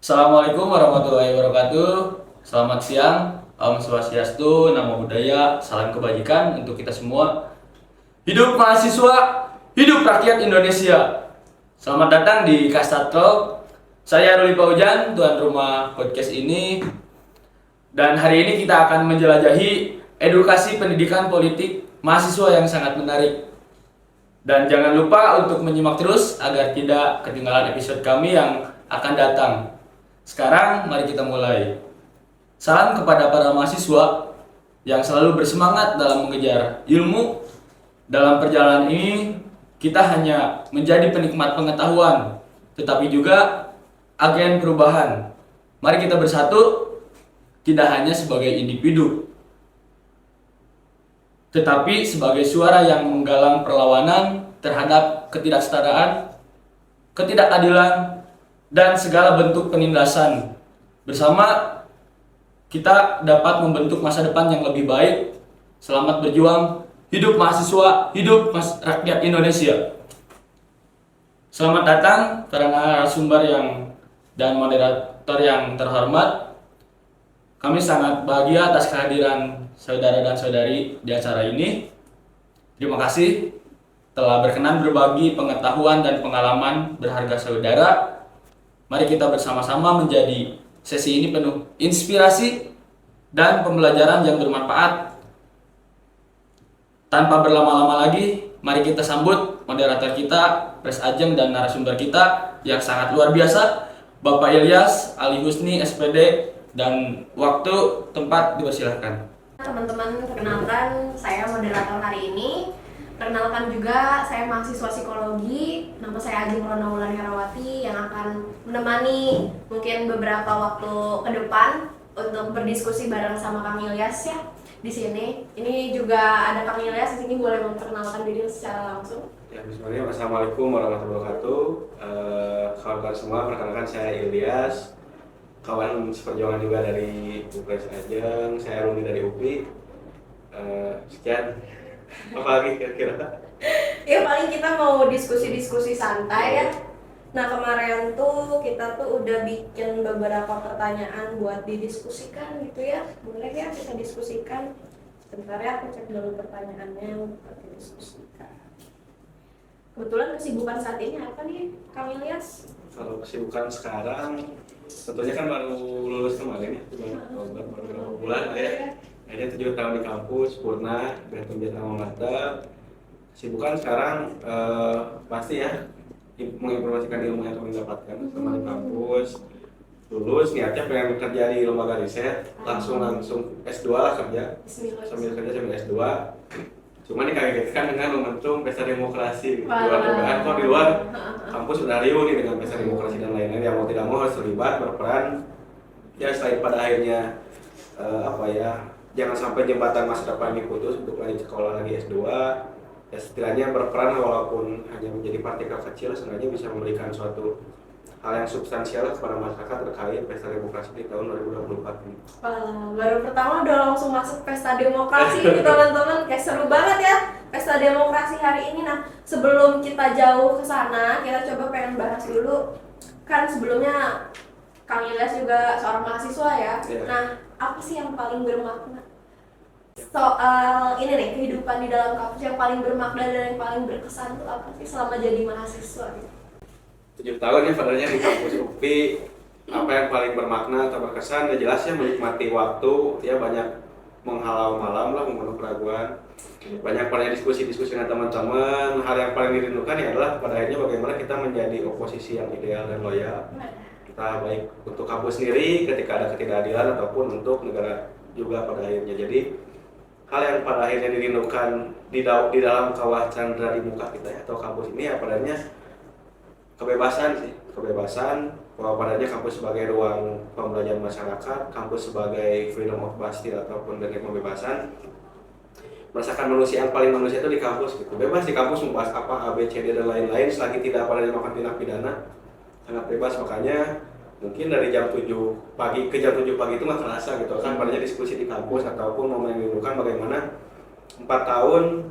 Assalamualaikum warahmatullahi wabarakatuh. Selamat siang, Om Swastiastu, Namo Buddhaya, salam kebajikan untuk kita semua. Hidup mahasiswa, hidup rakyat Indonesia. Selamat datang di Kasta Talk. Saya Ruli Paujan, tuan rumah podcast ini. Dan hari ini kita akan menjelajahi edukasi pendidikan politik mahasiswa yang sangat menarik. Dan jangan lupa untuk menyimak terus agar tidak ketinggalan episode kami yang akan datang. Sekarang mari kita mulai. Salam kepada para mahasiswa yang selalu bersemangat dalam mengejar ilmu. Dalam perjalanan ini kita hanya menjadi penikmat pengetahuan, tetapi juga agen perubahan. Mari kita bersatu, tidak hanya sebagai individu, tetapi sebagai suara yang menggalang perlawanan terhadap ketidaksetaraan, ketidakadilan, dan segala bentuk penindasan. Bersama kita dapat membentuk masa depan yang lebih baik. Selamat berjuang, hidup mahasiswa, hidup rakyat Indonesia. Selamat datang para narasumber dan moderator yang terhormat. Kami sangat bahagia atas kehadiran saudara dan saudari di acara ini. Terima kasih telah berkenan berbagi pengetahuan dan pengalaman berharga saudara. Mari kita bersama-sama menjadi sesi ini penuh inspirasi dan pembelajaran yang bermanfaat. Tanpa berlama-lama lagi, mari kita sambut moderator kita, Pres Ajeng, dan narasumber kita yang sangat luar biasa, Bapak Ilyas Ali Husni, SPD, dan waktu tempat dipersilahkan. Teman-teman, perkenalkan saya moderator hari ini. Perkenalkan juga saya mahasiswa psikologi. Nama saya Ajeng Rona Wulan Herawati yang akan menemani mungkin beberapa waktu ke depan untuk berdiskusi bareng sama Kang Ilyas ya di sini. Ini juga ada Kang Ilyas di sini, boleh memperkenalkan diri secara langsung. Ya, bismillah. Assalamualaikum warahmatullahi wabarakatuh. Kawan-kawan semua, perkenalkan saya Ilyas. Kawan seperjuangan juga dari Pres Ajeng, saya alumni dari UPI. Sekian. Apa lagi kira-kira? Ya paling kita mau diskusi-diskusi santai ya. Nah kemarin tuh kita tuh udah bikin beberapa pertanyaan buat didiskusikan gitu ya. Boleh ya kita diskusikan. Sebentar ya, aku cek dulu pertanyaannya buat didiskusikan. Kebetulan kesibukan saat ini apa nih Kang Ilyas? Kalau kesibukan sekarang, tentunya kan baru lulus kemarin ya, baru beberapa bulan ya. Akhirnya 7 tahun di kampus, purna, bertemu alma mater. Kesibukan sekarang pasti ya menginformasikan ilmu yang kami dapatkan selama di kampus. Lulus niatnya pengen kerja di lembaga riset, langsung S2 lah kerja, sambil S2. Cuma dikagetkan dengan momentum pesta demokrasi. Di luar dugaan, kok di luar kampus udah riuh nih dengan pesta demokrasi dan lain-lain. Yang mau tidak mau harus terlibat, berperan. Ya selain pada akhirnya jangan sampai jembatan masa depan diputus untuk lanjut sekolah lagi S2. Ya setidaknya berperan walaupun hanya menjadi partikel kecil, sebenarnya bisa memberikan suatu hal yang substansial kepada masyarakat terkait pesta demokrasi di tahun 2024 ini. Baru pertama udah langsung masuk pesta demokrasi nih teman-teman, kayak seru banget ya pesta demokrasi hari ini. Nah sebelum kita jauh ke sana, kita coba pengen bahas dulu. Kan sebelumnya Kang Ilyas juga seorang mahasiswa ya. Nah apa sih yang paling bermakna soal ini nih, kehidupan di dalam kampus yang paling bermakna dan yang paling berkesan tuh apa sih selama jadi mahasiswa gitu? 7 tahun ya padanya di kampus UPI. Apa yang paling bermakna atau berkesan? Ya jelas ya menikmati waktu, ya banyak menghalau malam lah, membunuh keraguan. Banyak diskusi-diskusi dengan teman-teman. Hal yang paling dirindukan ya adalah pada akhirnya bagaimana kita menjadi oposisi yang ideal dan loyal. Kita baik untuk kampus sendiri ketika ada ketidakadilan ataupun untuk negara juga pada akhirnya. Jadi hal yang pada akhirnya dirindukan di dalam kawah candra di muka kita ya, atau kampus ini ya padanya kebebasan bahwa padanya kampus sebagai ruang pembelajaran masyarakat, kampus sebagai freedom of pasti ataupun dari kebebasan, merasakan manusia yang paling manusia itu di kampus gitu. Bebas di kampus membahas apa A, B, C, D dan lain-lain selagi tidak pada melakukan tindak pidana, sangat bebas. Makanya mungkin dari jam 7 pagi ke jam 7 pagi itu nggak terasa gitu kan padanya diskusi di kampus ataupun momen yang dirindukan bagaimana 4 tahun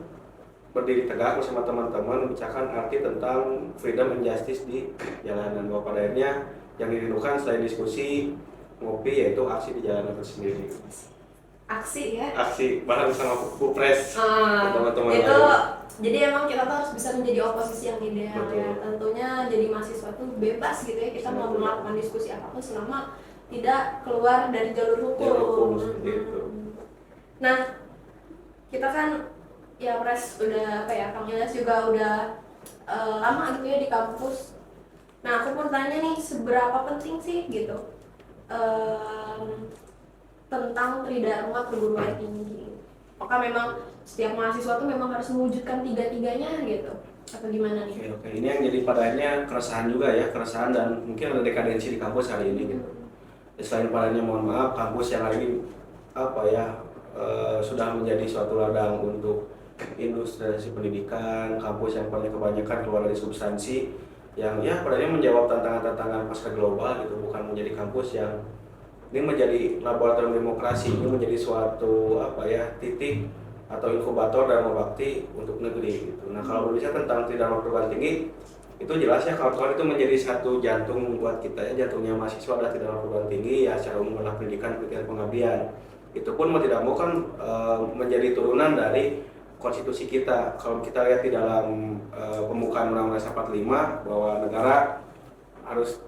berdiri tegak bersama teman-teman membicarakan arti tentang freedom and justice di jalanan, bahwa pada akhirnya yang dirindukan selain diskusi ngopi yaitu aksi di jalanan itu sendiri. Aksi ya. Aksi bareng sama Bupres teman-teman itu lain. jadi emang kita tuh harus bisa menjadi oposisi yang ideal. Betul. Ya tentunya jadi mahasiswa tuh bebas gitu ya, kita mau Betul. melakukan diskusi apapun selama tidak keluar dari jalur hukum. Jalur hukum, seperti itu. Nah kita kan ya Pres udah apa ya, Kang Ilyas juga udah lama gitu ya di kampus. Nah aku pun tanya nih, seberapa penting sih gitu tentang tridharma perguruan tinggi? Apakah memang setiap mahasiswa tuh memang harus mewujudkan tiga-tiganya gitu? Atau gimana nih? Oke. Ini yang jadi pada akhirnya keresahan juga ya, keresahan dan mungkin ada dekadensi di kampus hari ini gitu. Selain padanya mohon maaf, kampus yang hari ini apa ya sudah menjadi suatu ladang untuk industrialisasi pendidikan, kampus yang kebanyakan keluar dari substansi yang ya padanya menjawab tantangan-tantangan pasca global gitu, bukan menjadi kampus yang ini menjadi laboratorium demokrasi, ini menjadi suatu apa ya titik atau inkubator Dharma Bakti untuk negeri gitu. Nah kalau berbicara tentang Tridharma perguruan tinggi, itu jelas ya kawan-kawan itu menjadi satu jantung buat kita ya, jantungnya mahasiswa adalah Tridharma perguruan tinggi ya, secara umum adalah pendidikan, pelatihan, pengabdian. Itu pun mau tidak mau kan menjadi turunan dari konstitusi kita. Kalau kita lihat di dalam pembukaan Undang-Undang 45 bahwa negara harus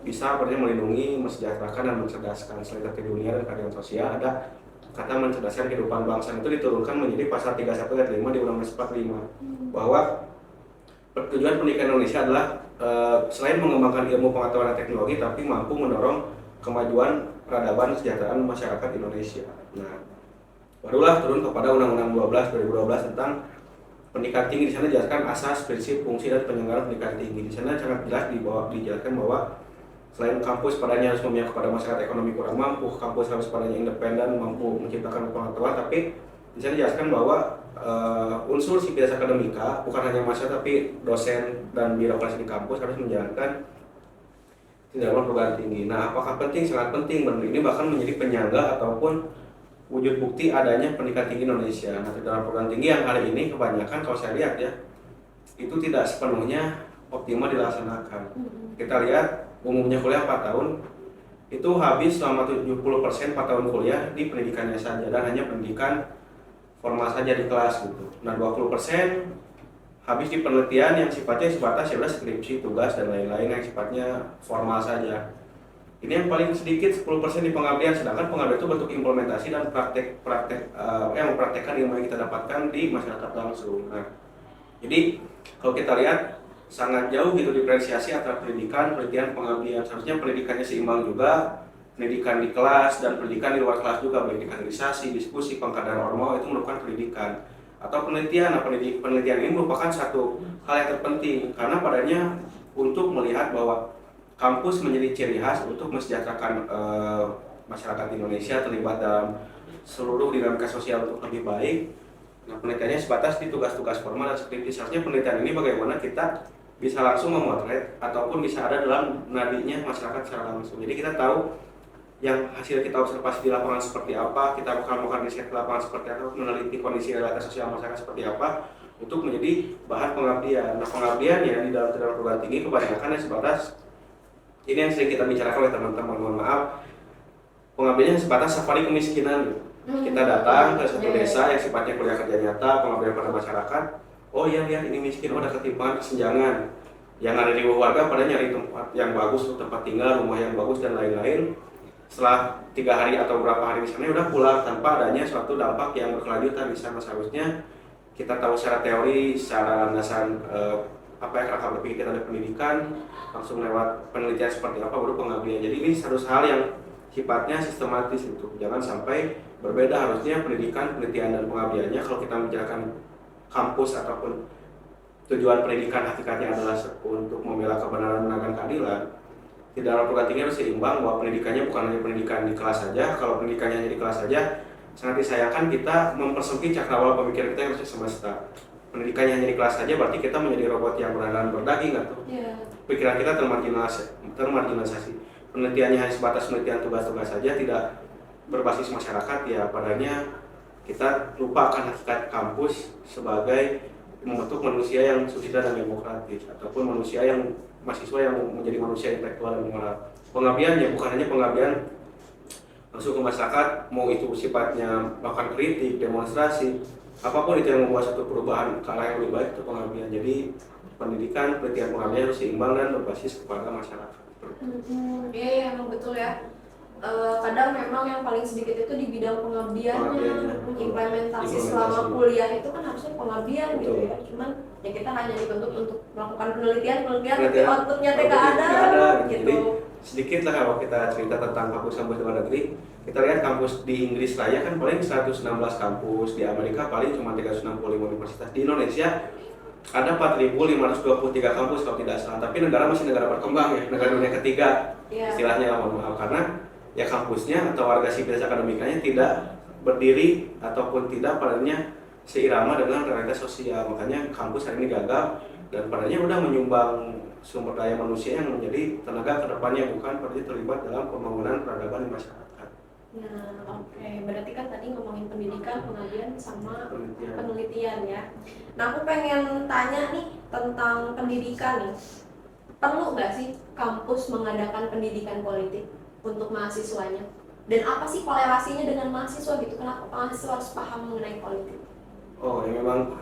bisa melindungi, mensejahterakan dan mencerdaskan. Selain tertib dunia dan keadilan sosial, ada kata mencerdaskan kehidupan bangsa, itu diturunkan menjadi pasal 31 ayat 5 di Undang-Undang 45 bahwa tujuan pendidikan Indonesia adalah selain mengembangkan ilmu pengetahuan dan teknologi, tapi mampu mendorong kemajuan peradaban kesejahteraan masyarakat Indonesia. Nah, barulah turun kepada Undang-Undang 12 2012 tentang pendidikan tinggi. Di sana dijelaskan asas, prinsip, fungsi dan penyelenggaraan pendidikan tinggi. Di sana sangat jelas dijelaskan bahwa selain kampus padanya harus memihak kepada masyarakat ekonomi kurang mampu, kampus harus padanya independen, mampu menciptakan pengetahuan, tapi di sana dijelaskan bahwa unsur sivitas akademika bukan hanya mahasiswa tapi dosen dan birokrasi di kampus harus menjalankan Tridharma perguruan tinggi. Nah, apakah penting? Sangat penting. Dan ini bahkan menjadi penyangga ataupun wujud bukti adanya pendidikan tinggi Indonesia. Nah, Tridharma perguruan tinggi yang hari ini kebanyakan kalau saya lihat ya, itu tidak sepenuhnya optimal dilaksanakan. Kita lihat umumnya kuliah 4 tahun, itu habis selama 70% 4 tahun kuliah di pendidikannya saja dan hanya pendidikan formal saja di kelas gitu. Nah 20% habis di penelitian yang sifatnya sebatas ya skripsi, tugas dan lain-lain yang sifatnya formal saja. Ini yang paling sedikit 10% di pengabdian, sedangkan pengabdian itu bentuk implementasi dan yang mempraktekkan ilmu yang kita dapatkan di masyarakat langsung. Nah, jadi kalau kita lihat sangat jauh gitu diferensiasi antara pendidikan, pelatihan, pengabdian. Seharusnya pendidikannya seimbang juga, pendidikan di kelas dan pendidikan di luar kelas juga, baik di kaderisasi, diskusi, pengkaderan ormawa itu merupakan pendidikan. Atau penelitian, nah penelitian ini merupakan satu hal yang terpenting karena padanya untuk melihat bahwa kampus menjadi ciri khas untuk mensejahterakan masyarakat Indonesia terlibat dalam seluruh dinamika sosial untuk lebih baik. Nah, penelitiannya sebatas di tugas-tugas formal dan skripsi. Seharusnya penelitian ini bagaimana kita bisa langsung memotret ataupun bisa ada dalam nadinya masyarakat secara langsung. Jadi kita tahu yang hasil kita observasi di lapangan seperti apa, kita bakal melakukan riset di lapangan seperti apa, meneliti kondisi realitas sosial masyarakat seperti apa untuk menjadi bahan pengabdian. Nah, pengabdian ya di dalam Tridharma perguruan tinggi kebanyakan yang sebatas ini yang sering kita bicarakan oleh teman-teman, mohon maaf, pengabdiannya sebatas safari kemiskinan. Kita datang ke suatu desa yang sifatnya kuliah kerja nyata, pengabdian pada masyarakat. Oh iya lihat ini miskin, oh ada ketimpangan, kesenjangan. Yang ada di warga pada nyari tempat yang bagus untuk tempat tinggal, rumah yang bagus dan lain-lain. Setelah 3 hari atau beberapa hari di sana udah pulang tanpa adanya suatu dampak yang berkelanjutan di sana. Seharusnya kita tahu secara teori, secara landasan apa yang kerangka berpikir kita ada pendidikan, langsung lewat penelitian seperti apa baru pengabdian. Jadi ini harus hal yang sifatnya sistematis itu. Jangan sampai berbeda, harusnya pendidikan, penelitian dan pengabdiannya kalau kita membicarakan kampus ataupun tujuan pendidikan hakikatnya adalah untuk membela kebenaran, menegakkan keadilan. Tridharma perguruan tinggi harus seimbang bahwa pendidikannya bukan hanya pendidikan di kelas saja. Kalau pendidikannya hanya di kelas saja, sangat disayangkan kita mempersempit cakrawala pemikiran kita yang harusnya semesta. Pendidikannya hanya di kelas saja berarti kita menjadi robot yang berdandan berdaging atau pikiran kita termarginalisasi. Penelitiannya hanya sebatas penelitian tugas-tugas saja, tidak berbasis masyarakat ya padanya kita lupa akan hakikat kampus sebagai membentuk manusia yang susila dan demokratis, ataupun mahasiswa yang menjadi manusia intelektual dan moral. Pengabdian ya bukan hanya pengabdian langsung ke masyarakat, mau itu sifatnya melakukan kritik, demonstrasi, apapun itu yang membuat satu perubahan ke arah yang lebih baik, itu pengabdian. Jadi pendidikan, pelatihan pengabdian harus seimbang dan berbasis kepada masyarakat. Iya, emang betul ya. Kadang memang yang paling sedikit itu di bidang pengabdiannya, implementasi selama kuliah itu kan harusnya pengabdian gitu ya. Cuman ya kita hanya dituntut untuk melakukan penelitian tapi outputnya tidak ada gitu. Jadi sedikit lah kalau kita cerita tentang kampus-kampus luar negeri, kita lihat kampus di Inggris Raya kan paling 116 kampus, di Amerika paling cuma 365 universitas, di Indonesia ada 4.523 kampus kalau tidak salah, tapi negara masih negara berkembang ya, negara dunia ketiga istilahnya, mohon maaf, karena ya kampusnya atau warga sivilis akademikanya tidak berdiri ataupun tidak padanya seirama dengan realitas sosial. Makanya kampus hari ini gagal dan padanya udah menyumbang sumber daya manusia yang menjadi tenaga kedepannya, bukan padanya terlibat dalam pembangunan peradaban di masyarakat. Nah, oke. Berarti kan tadi ngomongin pendidikan, pengabdian sama penelitian ya. Nah, aku pengen tanya nih tentang pendidikan nih. Perlu nggak sih kampus mengadakan pendidikan politik untuk mahasiswanya? Dan apa sih kolerasinya dengan mahasiswa gitu? Kenapa mahasiswa harus paham mengenai politik? Oh, ya memang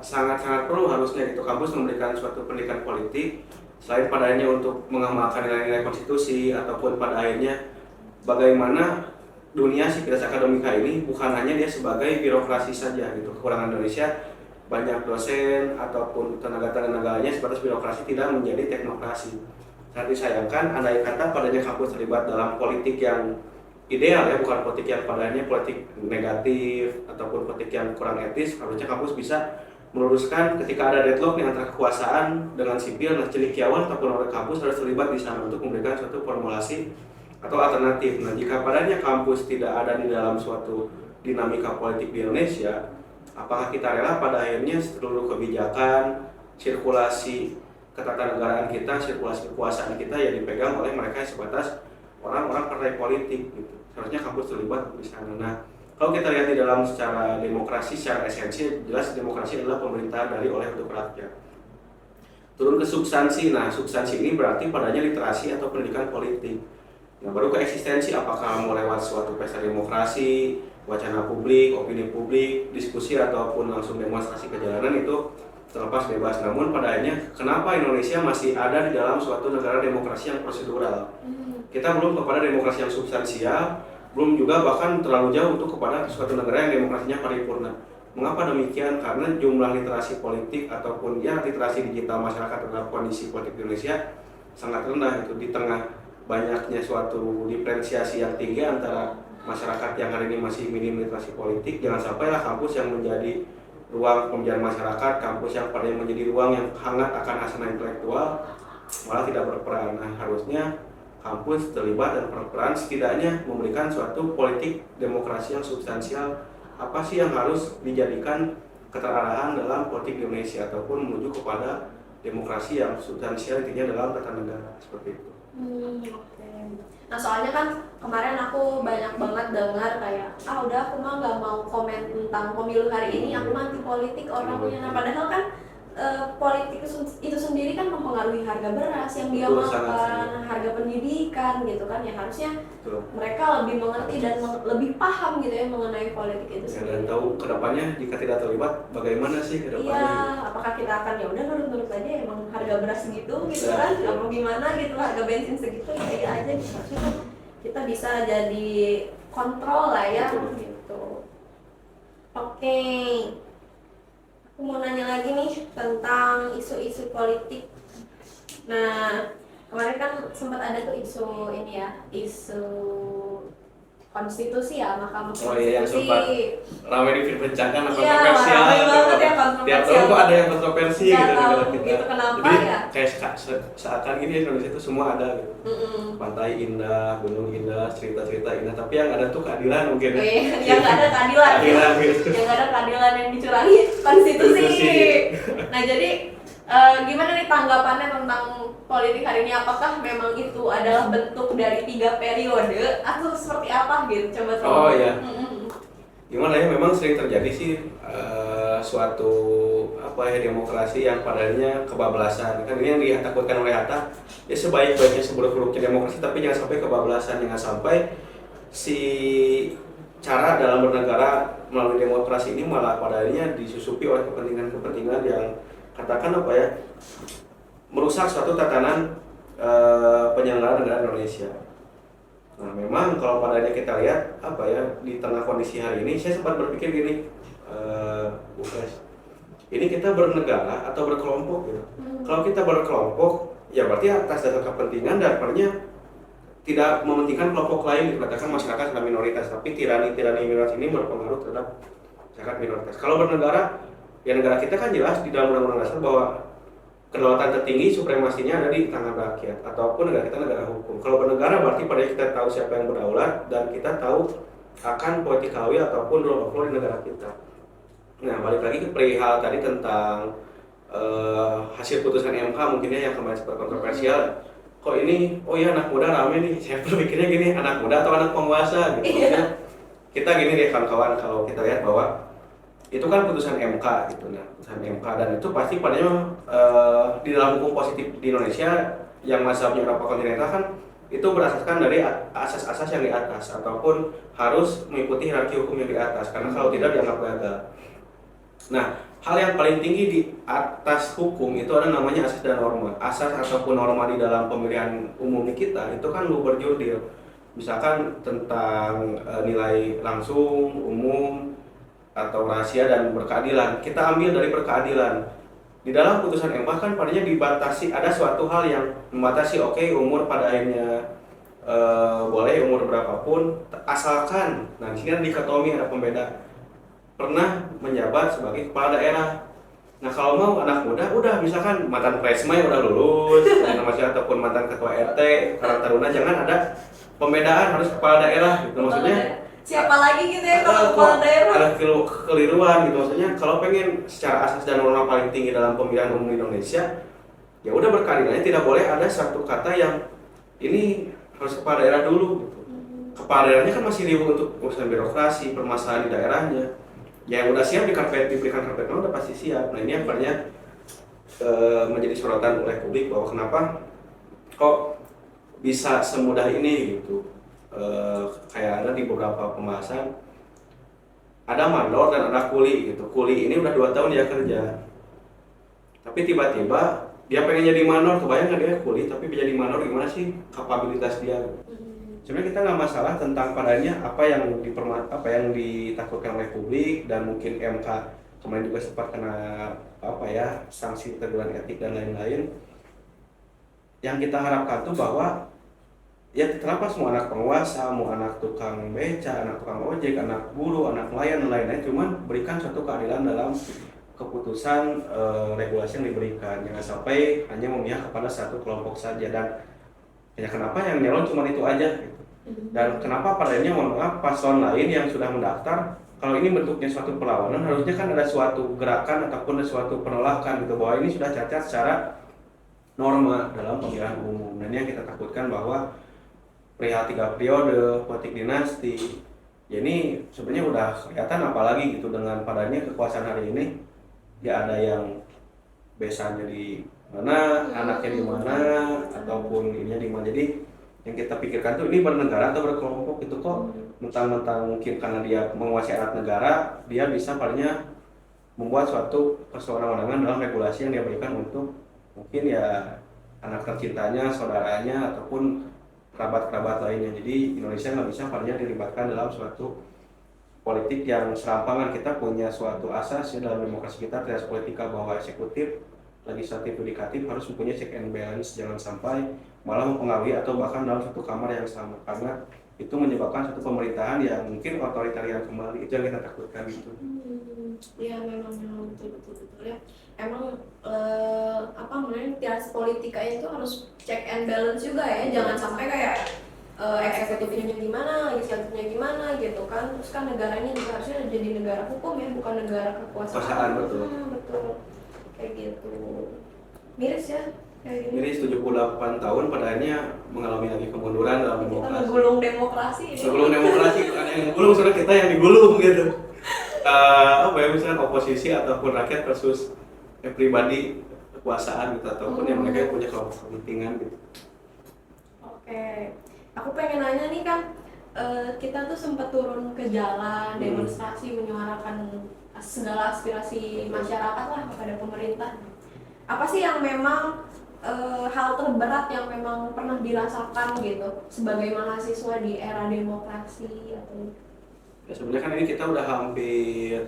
sangat-sangat perlu harusnya gitu kampus memberikan suatu pendidikan politik, selain pada akhirnya untuk mengamalkan nilai-nilai konstitusi ataupun pada akhirnya bagaimana dunia sivilis akademika ini bukan hanya dia sebagai birokrasi saja gitu. Kekurangan Indonesia banyak dosen ataupun tenaga-tenaganya sebatas birokrasi, tidak menjadi teknokrasi. Sangat disayangkan andai kata padanya kampus terlibat dalam politik yang ideal ya, bukan politik yang padanya politik negatif ataupun politik yang kurang etis. Harusnya kampus bisa meluruskan ketika ada deadlock nih antara kekuasaan dengan sipil. Nah, cendekiawan ataupun oleh kampus harus terlibat di sana untuk memberikan suatu formulasi atau alternatif. Nah, jika padanya kampus tidak ada di dalam suatu dinamika politik di Indonesia, apakah kita rela pada akhirnya seluruh kebijakan, sirkulasi ketatanegaraan kita, sirkulasi kekuasaan kita yang dipegang oleh mereka sebatas orang-orang partai politik gitu. Seharusnya kampus terlibat di sana. Nah, kalau kita lihat di dalam secara demokrasi, secara esensi, jelas demokrasi adalah pemerintahan dari oleh untuk rakyat. Turun ke substansi. Nah, substansi ini berarti padanya literasi atau pendidikan politik. Nah, baru ke eksistensi, apakah mau lewat suatu pesta demokrasi, wacana publik, opini publik, diskusi ataupun langsung demonstrasi ke jalanan, itu terlepas bebas. Namun pada akhirnya kenapa Indonesia masih ada di dalam suatu negara demokrasi yang prosedural? Kita belum kepada demokrasi yang substansial, belum juga bahkan terlalu jauh untuk kepada suatu negara yang demokrasinya paripurna. Mengapa demikian? Karena jumlah literasi politik ataupun ya literasi digital masyarakat terhadap kondisi politik Indonesia sangat rendah. Itu di tengah banyaknya suatu diferensiasi yang tinggi antara masyarakat yang hari ini masih minim literasi politik. Jangan sampailah kampus yang menjadi ruang pembelajaran masyarakat, kampus yang paling menjadi ruang yang hangat akan hasanah intelektual, malah tidak berperan. Nah, harusnya kampus terlibat dan berperan, setidaknya memberikan suatu politik demokrasi yang substansial. Apa sih yang harus dijadikan keterarahan dalam politik Indonesia ataupun menuju kepada demokrasi yang substansial, intinya dalam tata negara seperti itu. Oke. Nah, soalnya kan kemarin aku banyak banget dengar kayak udah aku mah nggak mau komen tentang pemilu hari ini, aku anti politik orangnya. Nah, padahal kan politik itu sendiri kan mempengaruhi harga beras yang dia makan, harga pendidikan gitu kan, ya harusnya mereka lebih mengerti dan lebih paham gitu ya mengenai politik itu sendiri. Dan tahu kedepannya jika tidak terlibat bagaimana sih kedepannya? Iya, apakah kita akan ya udah nurut-nurut aja emang harga beras segitu gitu kan, apa gimana gitu, harga bensin segitu ya aja gitu. Harusnya kan kita bisa jadi kontrol lah ya gitu. Oke. Aku mau nanya lagi nih tentang isu-isu politik. Nah, kemarin kan sempat ada tuh isu ini ya, isu konstitusi ya, Mahkamah Konstitusi. Oh iya, yang sempat ramai diperbincangkan, Iya, kontroversial. ramai banget ya kontroversial. Tiap tahun kok ada yang kontroversi gitu tahu kita. gitu kenapa. Jadi, ya? Kayak seakan ini Indonesia itu semua ada gitu. Pantai indah, gunung indah, cerita-cerita indah, tapi yang ada tuh keadilan mungkin. Yang nggak ada keadilan. Gitu. Yang nggak ada keadilan yang dicurangi konstitusi. Nah, jadi gimana nih tanggapannya tentang politik hari ini? Apakah memang itu adalah bentuk dari 3 periode atau seperti apa gitu? Coba. Oh iya. Gimana ya, memang sering terjadi sih suatu demokrasi yang padanya kebablasan. Kan ini yang ditakutkan oleh Hatta, ya sebaik-baiknya seburuk-buruknya demokrasi tapi jangan sampai kebablasan, jangan sampai si cara dalam bernegara melalui demokrasi ini malah padanya disusupi oleh kepentingan-kepentingan yang katakan merusak suatu tatanan penyelenggaraan negara Indonesia. Nah, memang kalau padanya kita lihat di tengah kondisi hari ini, saya sempat berpikir gini, Bukas, ini kita bernegara atau berkelompok gitu. Kalau kita berkelompok, ya berarti atas dasar kepentingan dan artinya tidak mementingkan kelompok lain, dikatakan masyarakat adalah minoritas, tapi tirani minoritas ini berpengaruh terhadap masyarakat minoritas. Kalau bernegara, ya negara kita kan jelas di dalam undang-undang dasar bahwa kedaulatan tertinggi supremasinya ada di tangan rakyat, ataupun negara kita negara hukum. Kalau bernegara berarti pada kita tahu siapa yang berdaulat dan kita tahu akan politikawi ataupun rule of law di negara kita. Nah, balik lagi ke perihal tadi tentang hasil putusan MK mungkin ya yang kemarin sempat kontroversial. Kok ini, anak muda rame nih, saya berpikirnya gini, anak muda atau anak penguasa gitu. Maksudnya, kita gini deh kawan-kawan, kalau kita lihat bahwa itu kan putusan MK gitu, nah putusan MK dan itu pasti padanya di dalam hukum positif di Indonesia yang mazhabnya Eropa kontinental kan itu berasaskan dari asas-asas yang di atas ataupun harus mengikuti hierarki hukum yang di atas, karena kalau tidak dianggap gagal. Nah, hal yang paling tinggi di atas hukum itu ada namanya asas dan norma. Asas ataupun norma di dalam pemilihan umum kita itu kan luber jurdil. Misalkan tentang nilai langsung, umum, atau rahasia dan berkeadilan. Kita ambil dari berkeadilan. Di dalam putusan MK kan padanya dibatasi, ada suatu hal yang membatasi, umur pada akhirnya boleh umur berapapun, asalkan, nah di sini ada dikotomi, ada pembeda, pernah menjabat sebagai kepala daerah. Nah kalau mau anak muda, udah misalkan mantan presma yang udah lulus, masih ataupun mantan ketua RT, Karang Taruna, jangan ada pembedaan harus kepala daerah gitu. Maksudnya siapa lagi gitu ya kalau kepala daerah? Ada kekeliruan gitu. Maksudnya kalau pengen secara asas dan norma paling tinggi dalam pemilihan umum Indonesia, ya udah berkeadilannya tidak boleh ada satu kata yang ini harus kepala daerah dulu gitu. Kepala daerahnya kan masih ribut untuk urusan birokrasi, permasalahan di daerahnya. Ya yang udah siap diberikan karpet udah pasti siap. Nah ini akhirnya menjadi sorotan oleh publik bahwa kenapa kok bisa semudah ini gitu. Kayak ada di beberapa pembahasan ada mandor dan ada kuli gitu. Kuli ini udah 2 tahun dia kerja, tapi tiba-tiba dia pengen jadi mandor. Kebayang nggak dia kuli tapi jadi mandor, gimana sih kapabilitas dia? Sebenarnya kita nggak masalah tentang padanya apa yang ditakutkan oleh publik, dan mungkin MK kemarin juga sempat kena sanksi teguran etik dan lain-lain. Yang kita harapkan tuh bahwa ya kenapa semua anak penguasa, mau anak tukang beca, anak tukang ojek, anak buruh, anak nelayan dan lain-lain, cuman berikan suatu keadilan dalam keputusan regulasi yang diberikan. Jangan sampai hanya memihak kepada satu kelompok saja, dan ya kenapa yang nyalon cuma itu aja gitu. Dan kenapa padanya mohon maaf paslon lain yang sudah mendaftar, kalau ini bentuknya suatu perlawanan, harusnya kan ada suatu gerakan ataupun ada suatu penolakan gitu, bahwa ini sudah cacat secara norma dalam pemilihan umum. Dan yang kita takutkan bahwa perihal 3 periode, politik dinasti, ya ini sebenarnya udah kelihatan, apalagi gitu dengan padanya kekuasaan hari ini, ya ada yang besarnya di mana, anaknya di mana, ataupun ininya di mana. Jadi yang kita pikirkan tuh ini bernegara atau berkelompok itu kok mentang-mentang mungkin karena dia menguasai alat negara, dia bisa palingnya membuat suatu perseorangan-orangan dalam regulasi yang dia berikan untuk mungkin ya anak tercintanya, saudaranya, ataupun kerabat-kerabat lainnya. Jadi Indonesia nggak bisa palingnya dilibatkan dalam suatu politik yang serampangan. Kita punya suatu asas ya dalam demokrasi kita, trias politika, bahwa eksekutif, legislatif, yudikatif harus mempunyai check and balance, jangan sampai malah mempengaruhi atau bahkan dalam satu kamar yang sama, karena itu menyebabkan satu pemerintahan yang mungkin otoritarian kembali. Itu yang kita takutkan gitu. Ya memang betul ya. Emang trias politikanya itu harus check and balance juga ya, jangan sampai kayak eksekutifnya gimana, legislatifnya gimana gitu kan. Terus kan negaranya juga harusnya jadi negara hukum ya, bukan negara kekuasaan. Betul. Betul. Kayak gitu. Miris ya kayak gini. Miris 78 tahun pada akhirnya mengalami lagi kemunduran dalam Kita demokrasi. menggulung demokrasi ini. Sebelum demokrasi, bukan yang menggulung, sudah kita yang digulung gitu. apa ya, misalkan oposisi ataupun rakyat versus pribadi kekuasaan gitu, ataupun yang mereka yang punya kelompok kepentingan gitu. Oke, aku pengen nanya nih kan, kita tuh sempat turun ke jalan, demonstrasi, menyuarakan segala aspirasi masyarakat lah kepada pemerintah. Apa sih yang memang hal terberat yang memang pernah dirasakan gitu sebagai mahasiswa di era demokrasi atau? Ya sebenarnya kan ini kita udah hampir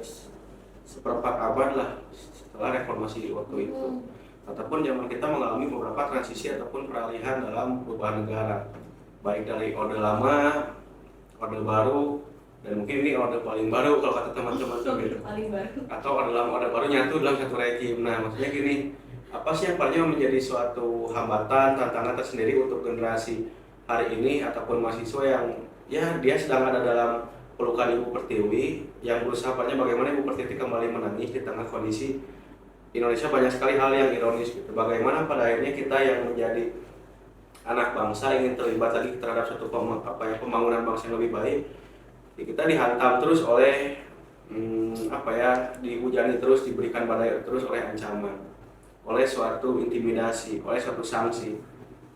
seperempat abad lah setelah reformasi waktu itu. Ataupun zaman kita mengalami beberapa transisi ataupun peralihan dalam perubahan negara, baik dari orde lama, orde baru, dan mungkin ini orde paling baru kalau kata teman-teman tuh gitu. Paling baru. Atau orde lama, orde baru nyatu dalam satu rejim. Nah maksudnya gini, apa sih yang paling menjadi suatu hambatan, tantangan tersendiri untuk generasi hari ini ataupun mahasiswa yang ya dia sedang ada dalam pelukan Ibu Pertiwi, yang berusaha bagaimana Ibu Pertiwi kembali menangis di tengah kondisi Indonesia banyak sekali hal yang ironis gitu. Bagaimana pada akhirnya kita yang menjadi anak bangsa ingin terlibat lagi terhadap suatu pembangunan bangsa yang lebih baik, ya kita dihantam terus oleh dihujani terus, diberikan badai terus oleh ancaman, oleh suatu intimidasi, oleh suatu sanksi.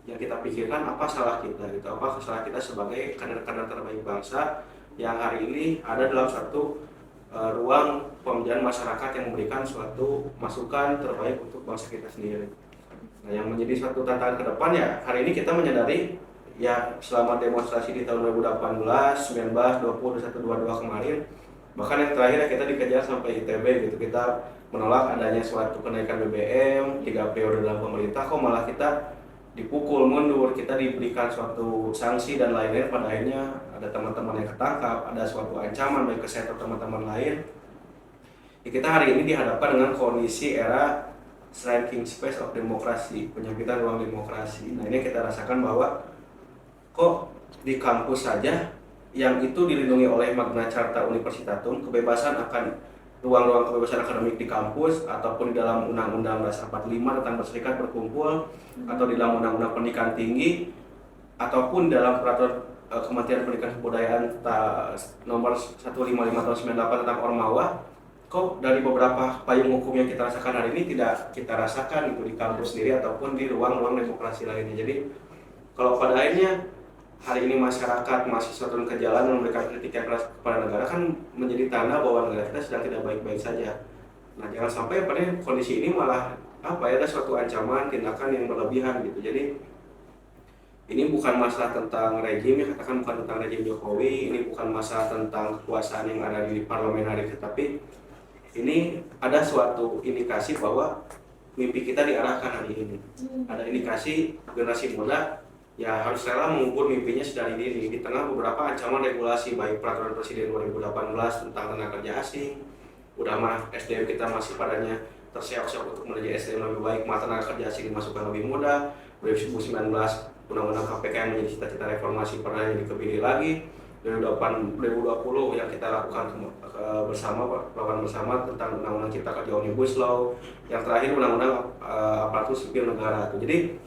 Yang kita pikirkan apa salah kita gitu, apa salah kita sebagai kader-kader terbaik bangsa yang hari ini ada dalam satu ruang pembicaraan masyarakat yang memberikan suatu masukan terbaik untuk bangsa kita sendiri. Nah, yang menjadi suatu tantangan ke depan ya hari ini kita menyadari ya selama demonstrasi di tahun 2018, 19, 20, 21, 22 kemarin, bahkan yang terakhir kita dikejar sampai ITB gitu, kita menolak adanya suatu kenaikan BBM, 3 periode dalam pemerintah, kok malah kita dipukul mundur, kita diberikan suatu sanksi dan lain-lain, pada akhirnya ada teman-teman yang ketangkap, ada suatu ancaman baik ke saya atau teman-teman lain. Ya, kita hari ini dihadapkan dengan kondisi era shrinking space of demokrasi, penyempitan ruang demokrasi. Nah ini kita rasakan bahwa kok di kampus saja yang itu dilindungi oleh Magna Carta Universitatum, kebebasan akan ruang-ruang kebebasan akademik di kampus ataupun di dalam Undang-Undang Dasar 45 tentang berserikat berkumpul, atau di dalam Undang-Undang Pendidikan Tinggi, ataupun dalam Peraturan Kementerian Pendidikan Kebudayaan nomor 155 tahun 98 tentang Ormawa, kok dari beberapa payung hukum yang kita rasakan hari ini tidak kita rasakan itu di kampus sendiri ataupun di ruang-ruang demokrasi lainnya. Jadi kalau pada akhirnya hari ini masyarakat mahasiswa turun ke jalan dan memberikan kritik yang keras kepada negara, kan menjadi tanda bahwa negara kita sedang tidak baik-baik saja. Nah jangan sampai pada kondisi ini malah ada suatu ancaman tindakan yang berlebihan gitu. Jadi ini bukan masalah tentang rejim, ya katakan bukan tentang rejim Jokowi, ini bukan masalah tentang kekuasaan yang ada di parlemen hari ini, tapi ini ada suatu indikasi bahwa mimpi kita diarahkan hari ini. Ada indikasi generasi muda ya harus rela mengukur mimpinya sedari dini di tengah beberapa ancaman regulasi, baik peraturan presiden 2018 tentang tenaga kerja asing, udah mah SDM kita masih padanya terseok-seok untuk menuju SDM lebih baik, mah tenaga kerja asing dimasukkan lebih mudah. 2019 undang-undang KPK yang menjadi cita-cita reformasi pernah dikebiri lagi. 2020 yang kita lakukan bersama tentang undang-undang Cipta Kerja Omnibus Law, yang terakhir undang-undang aparatur sipil negara. Jadi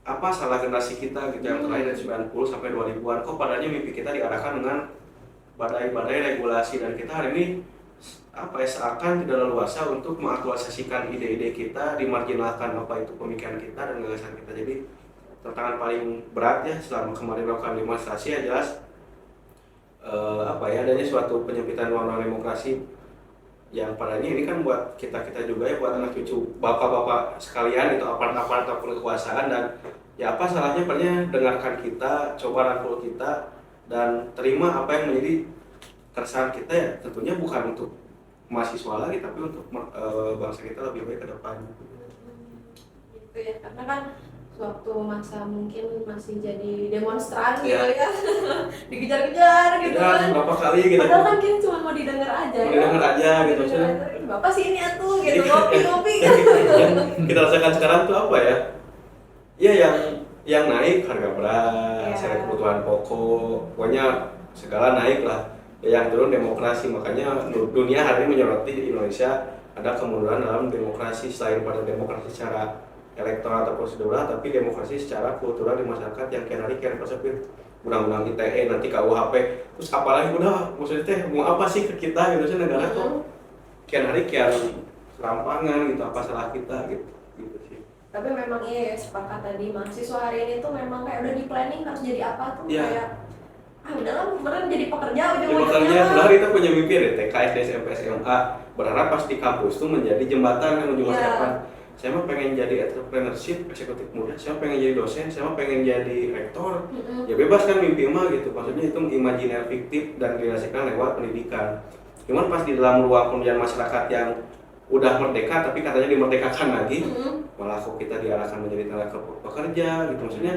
apa salah generasi kita gitu yang terakhir dari 90 sampai 2000-an, kok padanya mimpi kita diarahkan dengan badai-badai regulasi, dan kita hari ini seakan tidak leluasa untuk mengaktualisasikan ide-ide kita, dimarginalkan apa itu pemikiran kita dan gagasan kita. Jadi tantangan paling berat ya selama kemarin melakukan demonstrasi ya jelas adanya suatu penyempitan ruang-ruang demokrasi yang padanya ini kan buat kita juga ya, buat anak cucu bapak-bapak sekalian itu aparat-aparat ataupun kekuasaan, dan ya apa salahnya palingnya dengarkan kita, coba rangkul kita dan terima apa yang menjadi keresahan kita, ya tentunya bukan untuk mahasiswa lagi tapi untuk bangsa kita lebih baik ke depan. Gitu ya, karena kan suatu masa mungkin masih jadi demonstran gitu ya dikejar-kejar gitu kan berapa kali gitu, padahal kan kita cuma mau didengar aja gitu bapak sini atuh gitu ngopi kita rasakan sekarang tuh apa ya yang naik harga beras, kebutuhan pokok, pokoknya segala naik lah. Yang turun demokrasi, makanya dunia hari ini menyoroti Indonesia ada kemunduran dalam demokrasi, selain pada demokrasi secara elektoral atau prosedural, tapi demokrasi secara kultural di masyarakat yang kian hari kian persempit. undang-undang ITE nanti KUHP, terus apalagi udah maksudnya teh mau apa sih ke kita gitu sih negara tuh kian hari kian serampangan gitu, apa salah kita gitu sih. Tapi memang iya ya, sepakat tadi mahasiswa hari ini tuh memang kayak udah di planning harus jadi apa tuh Iya. kayak udahlah beneran jadi pekerja Di ujung-ujungnya pekerja, mah. padahal kita punya mimpi deh, TK, SD, SMP, SMA, berharap pas di kampus tuh menjadi jembatan kan ujung masa Iya. depan. Saya mah pengen jadi entrepreneurship, eksekutif muda, saya pengen jadi dosen, saya mah pengen jadi rektor. Ya bebas kan mimpi mah gitu, maksudnya itu imajiner fiktif dan direalisasikan lewat pendidikan. Cuman pas di dalam ruang kemudian masyarakat yang udah merdeka tapi katanya dimerdekakan lagi, malah kok kita diarahkan menjadi tenaga pekerja gitu, maksudnya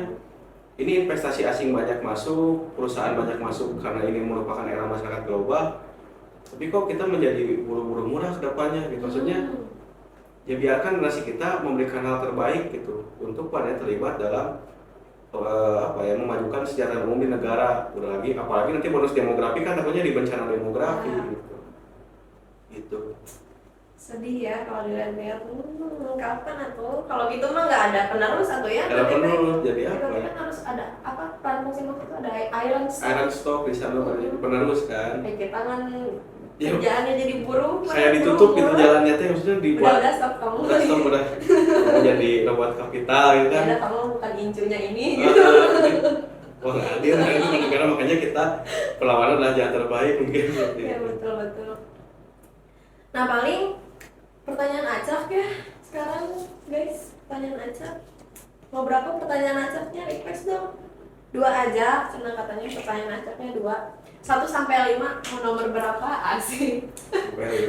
ini investasi asing banyak masuk, perusahaan banyak masuk karena ini merupakan era masyarakat global, tapi kok kita menjadi buru-buru murah ke depannya gitu, maksudnya ya biarkan generasi kita memberikan hal terbaik gitu untuk pada terlibat dalam memajukan kesejahteraan umum di negara. Udah lagi apalagi nanti bonus demografi kan takutnya di bencana demografi gitu. Sedih ya kalau dilihat-lihat, kapan atuh? Kalau gitu mah nggak ada penerus atuh ya? Ada penerus jadi apa Tapi ya? kan harus ada apa? Peran musim itu ada iron stock. Iron stock di sana penerus kan. Kayak kita kan Ya, kerjaannya jadi buruh. kayak ditutup gitu jalannya teh, maksudnya dibuat. Udah stop kamu. Udah stop udah. Kamu jadi robot kapital gitu kan. Ya, kamu bukan incunya ini. Wah nggak adil kan itu negara, makanya kita perlawanan adalah jalan terbaik mungkin. Ya betul. Nah paling pertanyaan acak ya sekarang guys, pertanyaan acak. Mau berapa pertanyaan acaknya, request dong. 2 aja, karena katanya pertanyaan acaknya 2. 1 sampai 5, mau nomor berapa? Asik.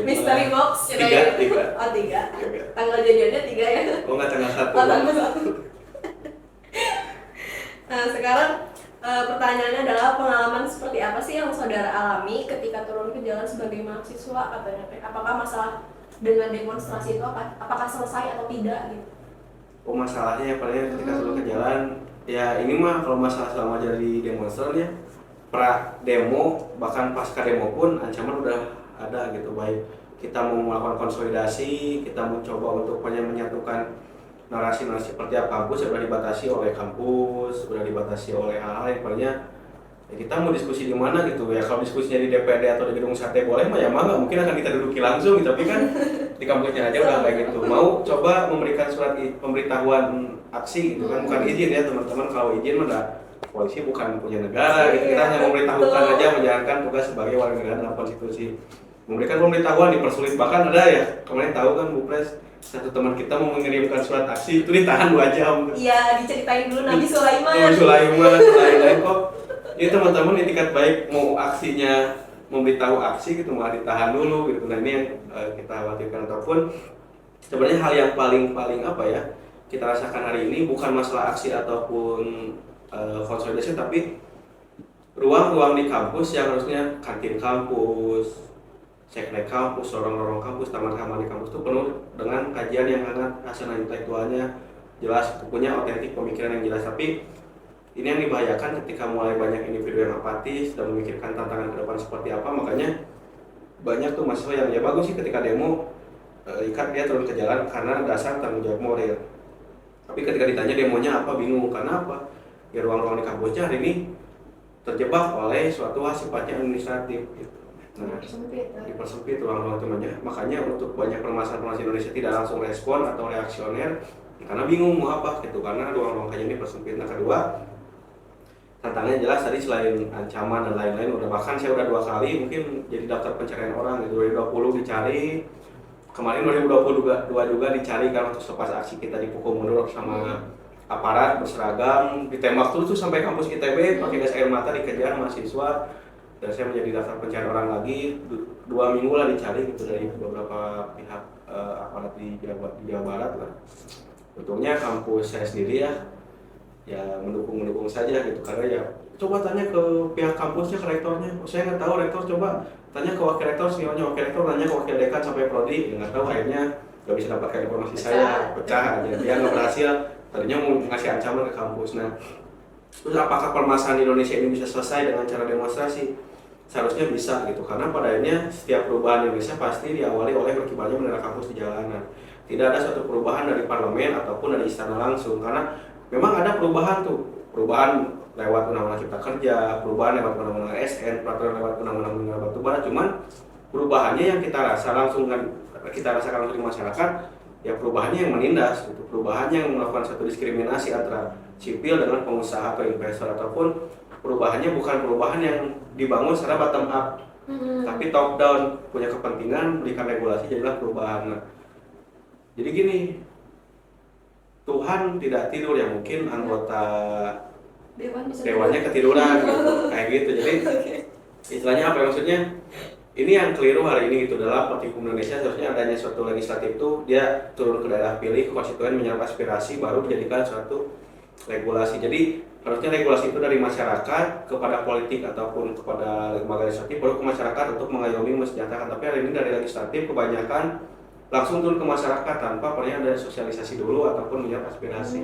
Mystery box. Tiga. Oh 3. Tanggal jadiannya 3 ya. Oh nggak tanggal 1. Oh tanggal 1. Nah sekarang pertanyaannya adalah pengalaman seperti apa sih yang saudara alami ketika turun ke jalan sebagai mahasiswa katanya? Apakah masalah dengan demonstrasi itu apakah selesai atau tidak gitu? Oh masalahnya ya paling ketika turun ke jalan, ya ini mah kalau masalah selama jadi demonstran ya, pra demo bahkan pasca demo pun ancaman udah ada gitu, baik kita mau melakukan konsolidasi, kita mau coba untuk menyatukan narasi-narasi seperti apa kampus sudah dibatasi oleh kampus, sudah dibatasi oleh hal-hal yang palingnya ya kita mau diskusi di mana gitu ya. Kalau diskusinya di DPD atau di gedung sate boleh mah ya mah nggak mungkin akan kita duduki langsung gitu, tapi kan di kampusnya aja udah kayak gitu. Mau coba memberikan surat pemberitahuan aksi gitu kan, bukan izin ya teman-teman, kalau izin mah polisi bukan punya negara gitu, kita hanya memberitahukan aja, menjalankan tugas sebagai warga negara dalam konstitusi. Memberikan pemberitahuan dipersulit, bahkan ada ya kemarin tahu kan Bu Pres, satu teman kita mau mengirimkan surat aksi itu ditahan 2 jam. Iya, diceritain dulu Nabi Sulaiman. Nabi Sulaiman, lain-lain kok. Ini teman-teman ini tingkat baik mau aksinya memberitahu aksi gitu malah ditahan dulu gitu. Nah ini yang kita khawatirkan, ataupun sebenarnya hal yang paling apa ya kita rasakan hari ini bukan masalah aksi ataupun konsolidasi, tapi ruang-ruang di kampus yang harusnya kantin kampus, sekret kampus, lorong-lorong kampus, taman-taman di kampus itu penuh dengan kajian yang hangat, hasanah intelektualnya jelas, punya otentik pemikiran yang jelas. Tapi ini yang dibahayakan ketika mulai banyak individu yang apatis dan memikirkan tantangan ke depan seperti apa. Makanya banyak tuh mahasiswa yang ya bagus sih ketika demo ikat dia turun ke jalan karena dasar tanggung jawab moral. Tapi ketika ditanya demonya apa, bingung. Karena apa? Ya ruang-ruang di kampusnya hari ini terjebak oleh suatu hal sifatnya administratif gitu. Nah, dipersempit ruang-ruang temannya. Makanya untuk banyak permasalahan Indonesia tidak langsung respon atau reaksioner karena bingung mau apa gitu, karena ruang-ruang kajian ini persempit. Nah kedua, tantangannya jelas tadi selain ancaman dan lain-lain, bahkan saya udah 2 kali mungkin jadi daftar pencarian orang gitu. 2020 dicari, kemarin 2022 juga dicari kan waktu selepas aksi kita dipukul mundur sama aparat berseragam, ditembak tuh sampai kampus ITB pakai gas air mata dikejar mahasiswa. Dan saya menjadi daftar pencarian orang lagi 2 minggu lah dicari gitu dari beberapa pihak aparat di Jawa Barat lah. Untungnya kampus saya sendiri ya mendukung saja gitu, karena ya coba tanya ke pihak kampusnya, ke rektornya. Saya nggak tahu rektor, coba tanya ke wakil rektor, wakil rektor nanya ke wakil dekan sampai prodi, ya nggak tahu, akhirnya nggak bisa dapatkan informasi saya, pecah aja, dia nggak berhasil. Tadinya mau ngasih ancaman ke kampus. Nah terus apakah permasalahan Indonesia ini bisa selesai dengan cara demonstrasi? Seharusnya bisa gitu, karena pada akhirnya setiap perubahan di Indonesia pasti diawali oleh berkibarnya bendera kampus di jalanan. Tidak ada suatu perubahan dari parlemen ataupun dari istana langsung, karena memang ada perubahan lewat undang-undang cipta kerja, perubahan lewat undang-undang ASN, peraturan lewat undang-undang mineral batubara. Cuman perubahannya yang kita rasakan langsung di masyarakat, ya perubahannya yang menindas, gitu. Perubahannya yang melakukan satu diskriminasi antara sipil dengan pengusaha atau investor, ataupun perubahannya bukan perubahan yang dibangun secara bottom up, tapi top down, punya kepentingan berikan regulasi jadilah perubahan. Nah, jadi gini, Tuhan tidak tidur, ya mungkin anggota dewannya ketiduran gitu, kayak gitu. Jadi istilahnya apa ya, maksudnya ini yang keliru hari ini gitu. Dalam politik Indonesia seharusnya adanya suatu legislatif tuh dia turun ke daerah, pilih ke konstituen, menyerap aspirasi, baru dijadikan suatu regulasi. Jadi harusnya regulasi itu dari masyarakat kepada politik ataupun kepada lembaga legislatif, baru ke masyarakat untuk mengayomi, mesejahterakan. Tapi hari ini dari legislatif kebanyakan langsung turun ke masyarakat tanpa pernah ada sosialisasi dulu ataupun menyerap aspirasi.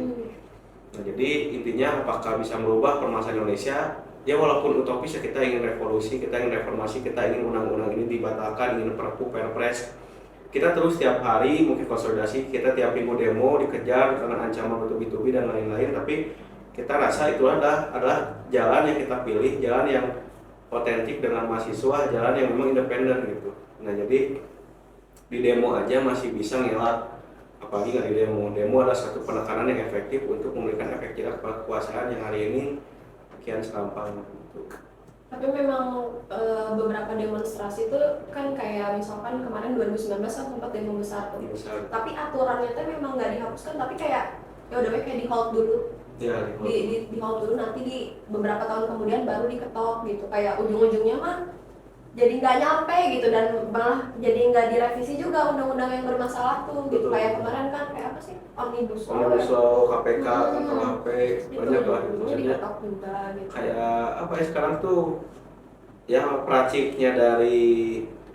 Nah, jadi intinya apakah bisa merubah permasalahan Indonesia? Ya walaupun utopis, ya kita ingin revolusi, kita ingin reformasi, kita ingin undang-undang ini dibatalkan, ingin perpu, perpres. Kita terus tiap hari mungkin konsolidasi, kita tiap minggu demo, dikejar dengan ancaman bertubi-tubi dan lain-lain. Tapi kita rasa itu adalah jalan yang kita pilih, jalan yang otentik dengan mahasiswa, jalan yang memang independen gitu. Nah jadi di demo aja masih bisa ngelak, apalagi nggak di demo. Demo adalah satu penekanan yang efektif untuk memberikan efek jerak kepada kekuasaan yang hari ini kian serampang gitu. Tapi memang beberapa demonstrasi itu kan kayak misalkan kemarin 2019 kan sempat demo besar tuh. Tapi aturannya tuh memang nggak dihapuskan, tapi kayak ya udah kayak di hold dulu. Ya, di hold dulu, nanti di beberapa tahun kemudian baru diketok gitu. Kayak ujung-ujungnya mah jadi nggak nyampe gitu, dan malah jadi nggak direvisi juga undang-undang yang bermasalah tuh gitu. Kayak kemarin kan kayak apa sih, omnibus law, KPK, KUHP, banyak lah gitu. Maksudnya diketok juga gitu. kayak apa ya sekarang tuh ya peraciknya dari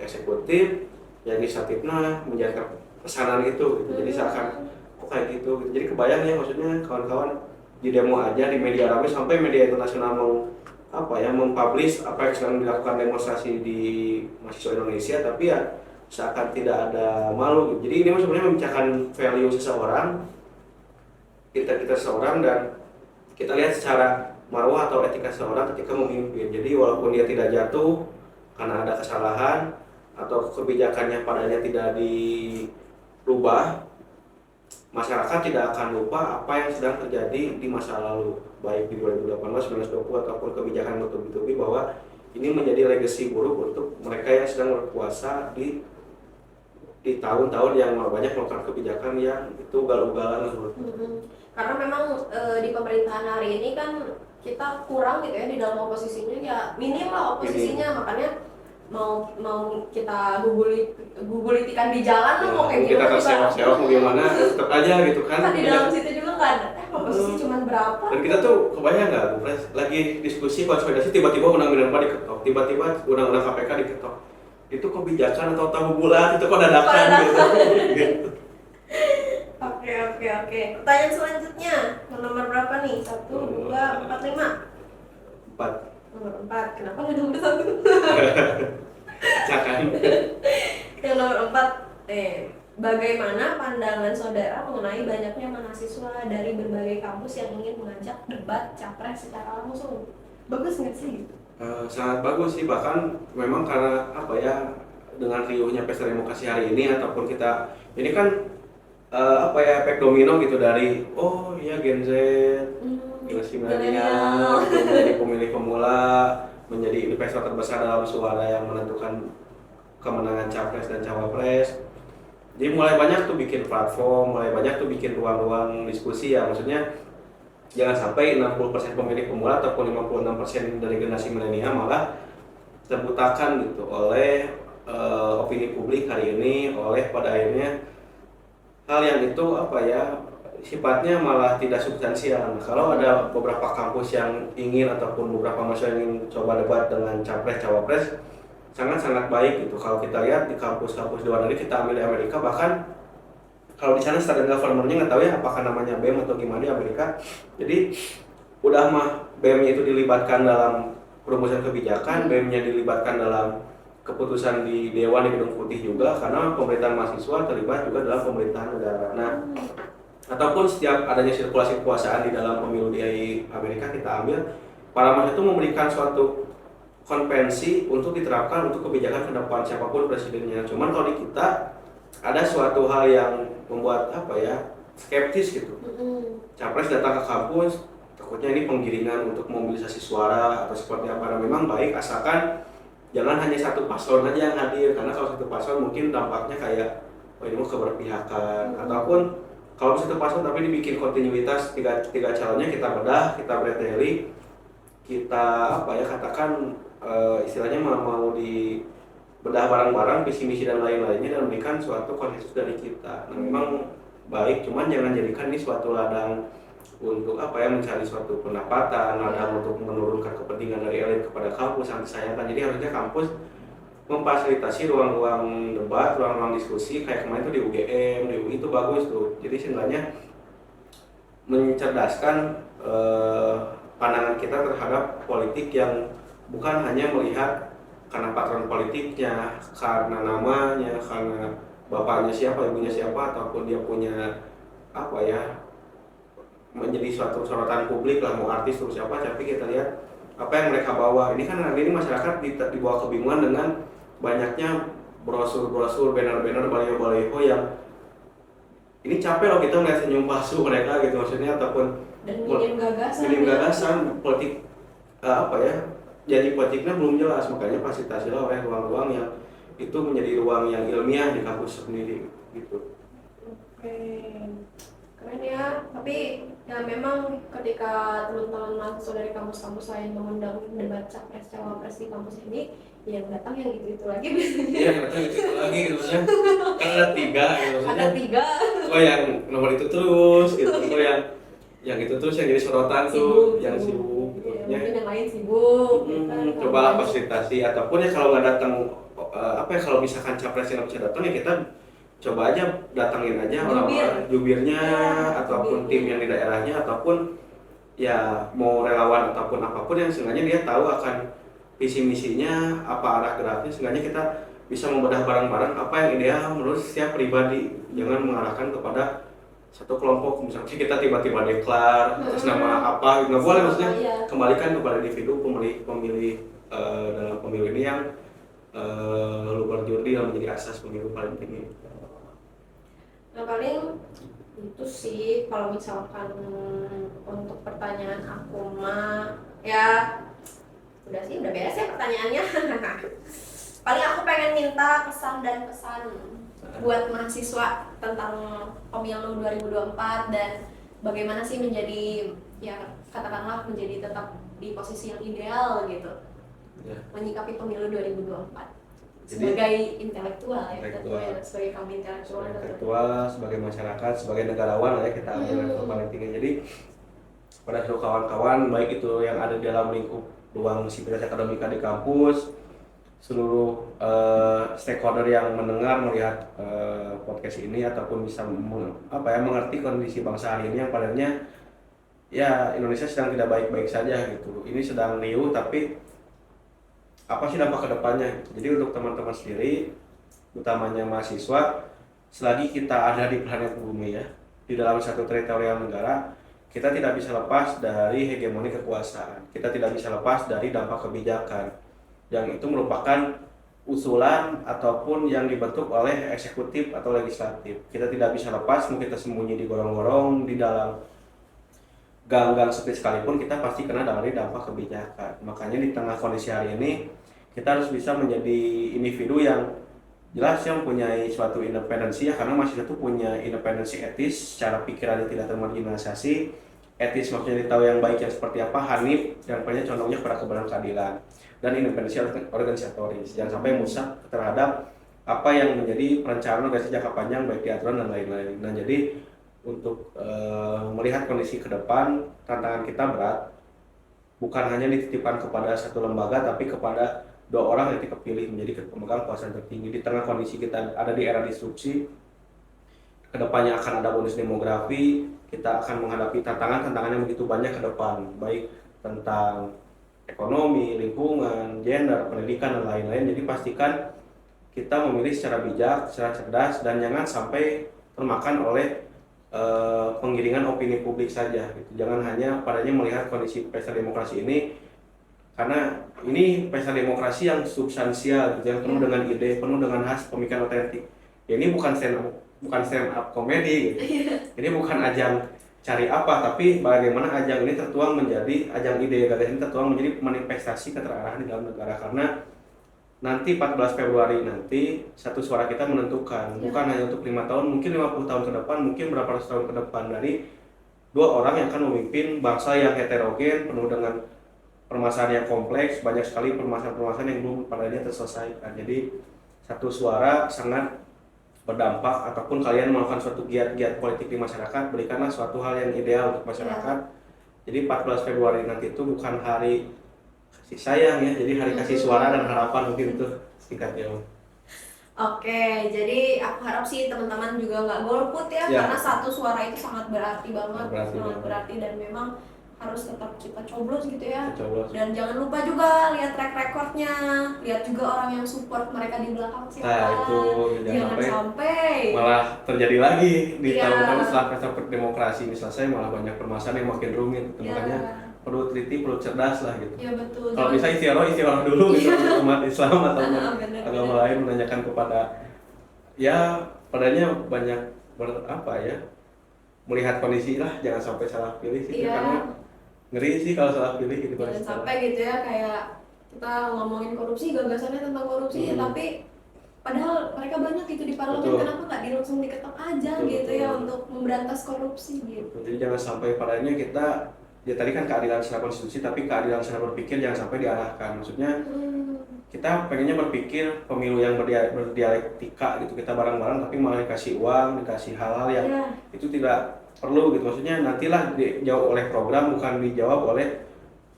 eksekutif ya legislatifnya menjaga pesanan itu gitu. Jadi seakan kok kayak gitu. Jadi kebayang ya, maksudnya kawan-kawan di demo aja di media ramai sampai media internasional mempublish apa yang sedang dilakukan demonstrasi di mahasiswa Indonesia, tapi ya seakan tidak ada malu. Jadi ini sebenarnya memecahkan value seseorang, kita seseorang, dan kita lihat secara marwah atau etika seseorang ketika memimpin. Jadi walaupun dia tidak jatuh karena ada kesalahan atau kebijakannya padanya tidak dirubah, masyarakat tidak akan lupa apa yang sedang terjadi di masa lalu, baik di 2018, 1920 ataupun kebijakan bertubi-tubi, bahwa ini menjadi legacy buruk untuk mereka yang sedang berkuasa di tahun-tahun yang banyak melakukan kebijakan yang itu ugal-ugalan. Karena memang di pemerintahan hari ini kan kita kurang gitu ya di dalam oposisinya, ya minim lah oposisinya. Makanya mau kita gugulitikan di jalan lah, mau kayak kita gimana terseok-seok mau gimana tetap aja gitu kan. Di dalam situ juga nggak ada oposisi cuma berapa. Dan kita tuh kebayang nggak, Bu Pres, lagi diskusi konsolidasi tiba-tiba undang-undang apa diketok, tiba-tiba undang-undang KPK diketok. Itu kebijakan atau tahu bulat itu kok dadakan gitu. Oke. Pertanyaan selanjutnya, nomor berapa nih? 1, 2, 4, 5. 4. Nomor 4, kenapa nggak nomor 1? Cakan. Yang nomor 4, bagaimana pandangan saudara mengenai banyaknya mahasiswa dari berbagai kampus yang ingin mengajak debat capres secara langsung? Bagus nggak sih? Sangat bagus sih, bahkan memang karena apa ya, dengan riuhnya pesta demokrasi hari ini, ataupun kita ini kan efek domino gitu dari Gen Z, generasi milenial, menjadi pemilih pemula, menjadi investor terbesar dalam suara yang menentukan kemenangan capres dan cawapres. Jadi mulai banyak tuh bikin platform, mulai banyak tuh bikin ruang-ruang diskusi ya, maksudnya jangan sampai 60% pemilih pemula ataupun 56% dari generasi milenial malah terbutakan gitu oleh opini publik hari ini, oleh pada akhirnya hal yang itu sifatnya malah tidak substansial. Nah, kalau ada beberapa kampus yang ingin ataupun beberapa mahasiswa yang ingin coba debat dengan capres cawapres, sangat-sangat baik gitu. Kalau kita lihat di kampus-kampus di luar negeri, kita ambil di Amerika, bahkan kalau di sana student government-nya nggak tahu ya apakah namanya BEM atau gimana di Amerika. Jadi udah mah BEM-nya itu dilibatkan dalam perumusan kebijakan, BEM-nya dilibatkan dalam keputusan di Dewan di Gedung Putih juga, karena pemerintahan mahasiswa terlibat juga dalam pemerintahan negara. Nah, ataupun setiap adanya sirkulasi kekuasaan di dalam pemilu di Amerika, kita ambil para mahasiswa itu memberikan suatu konvensi untuk diterapkan untuk kebijakan ke depan siapapun presidennya. Cuman kalau di kita ada suatu hal yang membuat skeptis gitu. Capres datang ke kampus, takutnya ini penggiringan untuk mobilisasi suara atau seperti apa. Dan memang baik asalkan jangan hanya satu paslon aja yang hadir, karena kalau satu paslon mungkin dampaknya kayak ini mau keberpihakan, ataupun kalau satu paslon tapi dibikin kontinuitas tiga calonnya kita bedah, kita breteli, kita katakan istilahnya mau di bedah barang-barang, visi misi dan lain-lainnya dan memberikan suatu konsensus dari kita. Nah memang baik, cuman jangan jadikan ini suatu ladang untuk mencari suatu pendapatan, ladang untuk menurunkan kepentingan dari elit kepada kampus. Sangat disayangkan. Jadi harusnya kampus memfasilitasi ruang-ruang debat, ruang-ruang diskusi kayak kemarin tuh di UGM, di UI itu bagus tuh. Jadi sebenarnya mencerdaskan pandangan kita terhadap politik yang bukan hanya melihat karena patron politiknya, karena namanya, karena bapaknya siapa, ibunya siapa, ataupun dia punya menjadi suatu sorotan publik lah, mau artis terus siapa, tapi kita lihat apa yang mereka bawa. Ini kan hari ini masyarakat dibawa kebingungan dengan banyaknya brosur-brosur, banner-banner, baliho-baliho yang ini capek loh kita melihat senyum palsu mereka gitu maksudnya, ataupun dan minim gagasan politik janji politiknya belum jelas, makanya fasilitasilah oleh ruang-ruang yang itu menjadi ruang yang ilmiah di kampus sendiri gitu. Oke, keren ya. Tapi ya memang ketika teman-teman mahasiswa dari kampus-kampus lain mengundang debat capres cawapres di kampus ini, yang datang yang gitu lagi biasanya. Iya, datang gitu lagi gitu kan. Kan ada 3 gitu maksudnya. Ada 3. Oh yang nomor itu terus gitu. Oh yang itu terus yang jadi sorotan tuh, yang sibuk gitu. Ya, mungkin yang lain sibuk. Coba fasilitasi ataupun ya kalau nggak datang kalau misalkan capres yang nggak bisa datang ya kita coba aja datangin aja orang-orang jubirnya ataupun tim yang di daerahnya, ataupun ya mau relawan ataupun apapun yang seenggaknya dia tahu akan visi misinya, apa arah geraknya, seenggaknya kita bisa membedah barang-barang apa yang ideal menurut setiap pribadi. Jangan mengarahkan kepada satu kelompok, misalnya kita tiba-tiba deklar atas nama apa, nggak boleh, maksudnya kembalikan kepada individu pemilih dalam pemilu ini yang lalu berjudi yang menjadi asas pemilu paling tinggi. Nah paling itu sih kalau misalkan untuk pertanyaan aku mah ya udah beres ya pertanyaannya. Paling aku pengen minta kesan dan pesan buat mahasiswa tentang pemilu 2024 dan bagaimana sih menjadi katakanlah menjadi tetap di posisi yang ideal gitu menyikapi pemilu 2024. Sebagai intelektual sebagai kami intelektual, sebagai masyarakat, sebagai negarawan kita ambil level paling tinggi. Jadi pada seluruh kawan-kawan baik itu yang ada di dalam lingkup ruang sivitas akademika di kampus, seluruh stakeholder yang mendengar melihat podcast ini ataupun bisa mengerti kondisi bangsa hari ini yang padanya Indonesia sedang tidak baik-baik saja gitu. Ini sedang riuh, tapi apa sih dampak kedepannya? Jadi untuk teman-teman sendiri, utamanya mahasiswa, selagi kita ada di planet bumi di dalam satu teritorial negara, kita tidak bisa lepas dari hegemoni kekuasaan. Kita tidak bisa lepas dari dampak kebijakan yang itu merupakan usulan ataupun yang dibentuk oleh eksekutif atau legislatif. Kita tidak bisa lepas, mau kita sembunyi di gorong-gorong, di dalam gang-gang sepi sekalipun, kita pasti kena dari dampak kebijakan. Makanya di tengah kondisi hari ini kita harus bisa menjadi individu yang jelas yang punya suatu independensi karena mahasiswa itu punya independensi etis, secara pikirannya tidak termarginalisasi, etis maksudnya tahu yang baik yang seperti apa, hanif yang punya condongnya pada kebenaran keadilan, dan independensi organisatoris. Jangan sampai musak terhadap apa yang menjadi perencanaan organisasi jangka panjang baik di aturan dan lain-lain. Nah jadi untuk melihat kondisi ke depan, tantangan kita berat, bukan hanya dititipkan kepada satu lembaga, tapi kepada 2 orang yang terpilih menjadi pemegang kekuasaan tertinggi. Di tengah kondisi kita ada di era disrupsi, kedepannya akan ada bonus demografi, kita akan menghadapi tantangan-tantangan yang begitu banyak ke depan, baik tentang ekonomi, lingkungan, gender, pendidikan, dan lain-lain. Jadi pastikan kita memilih secara bijak, secara cerdas, dan jangan sampai termakan oleh penggiringan opini publik saja gitu. Jangan hanya padanya melihat kondisi pesta demokrasi ini karena ini pesta demokrasi yang substansial gitu, yang penuh dengan ide, penuh dengan khas pemikiran otentik. Ya, ini bukan stand up komedi gitu. Ini bukan ajang cari apa, tapi bagaimana ajang ini tertuang menjadi ajang ide, gagasan ini tertuang menjadi manifestasi keterarahan di dalam negara. Karena nanti 14 Februari nanti satu suara kita menentukan, bukan hanya untuk 5 tahun, mungkin 50 tahun ke depan, mungkin berapa ratus tahun ke depan, dari dua orang yang akan memimpin bangsa yang heterogen, penuh dengan permasalahan yang kompleks, banyak sekali permasalahan-permasalahan yang belum pada akhirnya terselesaikan. Jadi satu suara sangat berdampak, ataupun kalian melakukan suatu giat-giat politik di masyarakat, berikanlah suatu hal yang ideal untuk masyarakat. Jadi 14 Februari nanti itu bukan hari kasih sayang ya, jadi hari kasih suara dan harapan, mungkin itu singkatnya. Oke, jadi aku harap sih teman-teman juga nggak golput ya, karena satu suara itu sangat berarti banget, sangat berarti, dan memang harus tetap kita coblos gitu ya. Dan jangan lupa juga lihat track recordnya, lihat juga orang yang support mereka di belakang siapa. Nah itu jangan sampai malah terjadi lagi di tahun-tahun setelah pesta demokrasi ini selesai, malah banyak permasalahan yang makin rumit. Makanya perlu teliti, perlu cerdas lah gitu. Iya betul. Kalau bisa istiaroh dulu gitu, umat Islam atau agama lain menanyakan kepada, ya padanya banyak melihat kondisi lah, jangan sampai salah pilih sih. Karena ngeri sih kalau salah pilih gitu. Jangan sampai gitu ya, kayak kita ngomongin korupsi, gagasannya tentang korupsi, tapi padahal mereka banyak gitu di parlemen, kenapa nggak langsung diketok aja gitu ya untuk memberantas korupsi gitu. Jadi jangan sampai padanya kita, ya tadi kan keadilan secara konstitusi, tapi keadilan secara berpikir jangan sampai diarahkan. Maksudnya kita pengennya berpikir pemilu yang berdialektika gitu, kita bareng-bareng, tapi malah dikasih uang, dikasih hal-hal yang itu tidak perlu gitu. Maksudnya nantilah dijawab oleh program, bukan dijawab oleh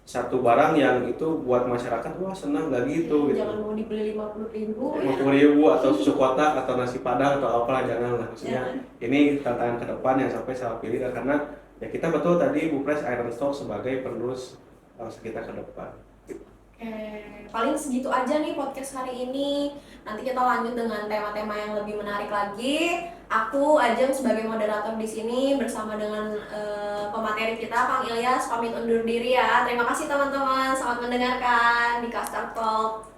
satu barang yang itu buat masyarakat wah senang, nggak gitu. Jangan mau dibeli 50.000 atau susu kotak atau nasi padang atau apalah, jangan lah. Maksudnya ini tantangan ke depan yang sampai salah pilih, karena ya kita betul tadi Bu Pres Iron Stock sebagai penerus bangsa kita ke depan. Paling segitu aja nih podcast hari ini. Nanti kita lanjut dengan tema-tema yang lebih menarik lagi. Aku Ajeng sebagai moderator di sini bersama dengan pemateri kita Kang Ilyas pamit undur diri ya. Terima kasih teman-teman, selamat mendengarkan di Kastar Talk.